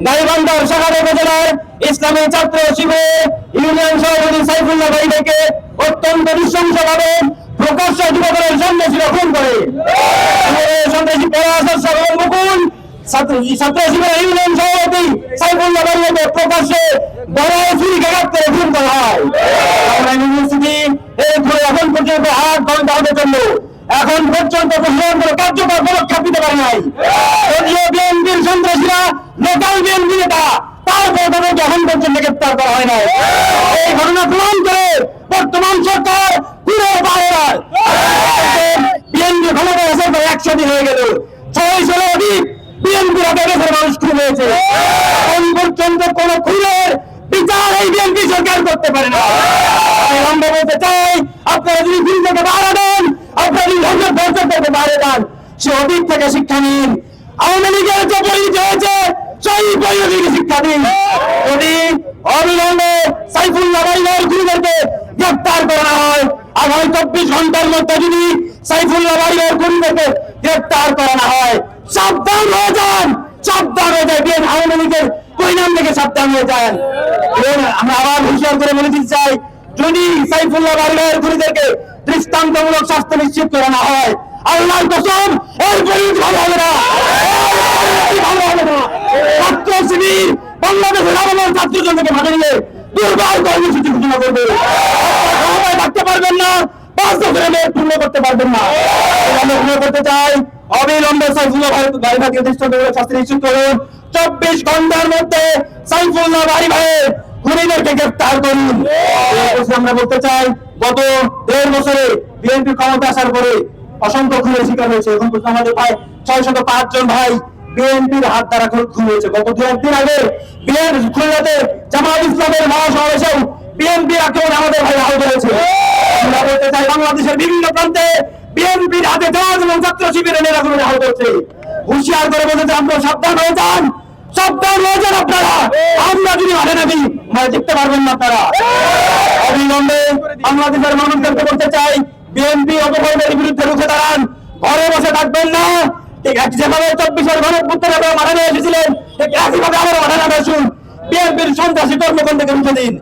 গাইবান্ধার সাভার উপজেলার ইসলামী ছাত্র শিবির ইউনিয়ন সভাপতি সাইফুল্লাহ ভাইকে অত্যন্ত নৃশংসভাবে প্রকাশ্য যুবদলের সামনে ছিল খুন করে সন্ত্রাসী পলাশর সাগর মুকুল ছাত্র শিবির ইউনিয়ন সভাপতি সাইফুল্লাহ ভাইকে প্রকাশ্যে বড় ছুরিকাঘাত করে খুন করা হয়। ইউনিভার্সিটি এই ঘুরে এখন পর্যন্ত 8 ঘন্টা হতে চলল, এখন পর্যন্ত প্রশাসন কোনো কার্যকর পদক্ষেপ নিতে পারে নাই। যদিও বিএনপির সন্ত্রাসীরা লোকাল বিএনপি নেতা, তারপর তাদেরকে এখন পর্যন্ত গ্রেপ্তার করা হয় নাই। এই ঘটনা প্রমাণ করে বর্তমান সরকার পুরো বাংলার বিএনপি ক্ষমতায় আসার পর 100 দিন হয়ে গেল, 600 অধিক বিএনপির হাতে দেশের মানুষ খুন হয়েছে। এখন পর্যন্ত কোন খুনের বিচার এই বিএনপি সরকার করতে পারে না। আমরা বলতে চাই, আপনারা যদি দিন থেকে বাড়া দেন, আপনারা যদি ধর্মের দর্শক থেকে বাড়ে দেন, সে অতীত থেকে শিক্ষা নিন। আওয়ামী লীগের যে পরিণতি হয়েছে সেই পরিণতিকে শিক্ষা দিন। যদি অবিলম্বে সাইফুল্লাহ ভাইয়ের খুনিদেরকে গ্রেপ্তার করা হয়, আগামী 24 ঘন্টার মধ্যে যদি সাইফুল্লাহ ভাইয়ের খুনিদেরকে গ্রেপ্তার করা হয়, সাবধান হয়ে যান, সাবধান হয়ে যায়। আওয়ামী লীগের পরিণাম থেকে সাবধান হয়ে যান। আমরা আবার হুঁশিয়ার করে বলে দিতে চাই, যদি সাইফুল্লাহ ভাইয়ের খুনিদেরকে দৃষ্টান্তমূলক শাস্তি নিশ্চিত করা না হয়, আল্লাহর কসম এর পরিণতি ভালো হবে না, ভালো হবে না। ছাত্র শিবির বাংলাদেশের আবহাওয়ার ছাত্র জনতাকে মাঠে নিয়ে দুর্বার কর্মসূচি ঘোষণা করবে। ক্ষমতায় থাকতে পারবেন না, 5 বছরের মেয়ে পূর্ণ করতে পারবেন না। আমরা ঘোষণা করতে চাই, অবিলম্বে সাইফুল্লাহ ভাইকে দৃষ্টান্তমূলক শাস্তি নিশ্চিত করুন। 24 ঘন্টার মধ্যে সাইফুল্লাহ ভাইয়ের খুনিদেরকে গ্রেপ্তার করুন। আমরা বলতে চাই, গত 1.5 বছরে বিএনপি ক্ষমতা আসার পরে অসংখ্য খুনের শিকার হয়েছে। এখন পর্যন্ত আমাদের প্রায় 605 জন ভাই বিএনপির হাত দ্বারা খুন হয়েছে। গত 2 দিন আগে খুলনাতে জামাত ইসলামের মহাসমাবেশেও বিএনপির আক্রমণে আমাদের ভাই আহত হয়েছে। আমরা বলতে চাই, বাংলাদেশের বিভিন্ন প্রান্তে বিএনপির হাতে জামাত এবং ছাত্র শিবিরের নেতাকর্মীরা আহত হচ্ছে। হুঁশিয়ার করে বলতে চাই, আপনারা সাবধান হয়ে যান, সাবধান হয়ে যান। আপনারা আমরা যদি মাঠে নামি দেখতে পারবেন না। আপনারা অবিলম্বে বাংলাদেশের মানুষদেরকে বলতে চাই, বিএনপি অপকর্মের বিরুদ্ধে রুখে দাঁড়ান, ঘরে বসে থাকবেন না। যেভাবে 24-এর গণঅভ্যুত্থানে আপনারা মাঠে নিয়ে এসেছিলেন, একইভাবে আবারও মাঠে নামে আসুন, বিএনপির সন্ত্রাসী কর্মকাণ্ডকে রুখে দিন।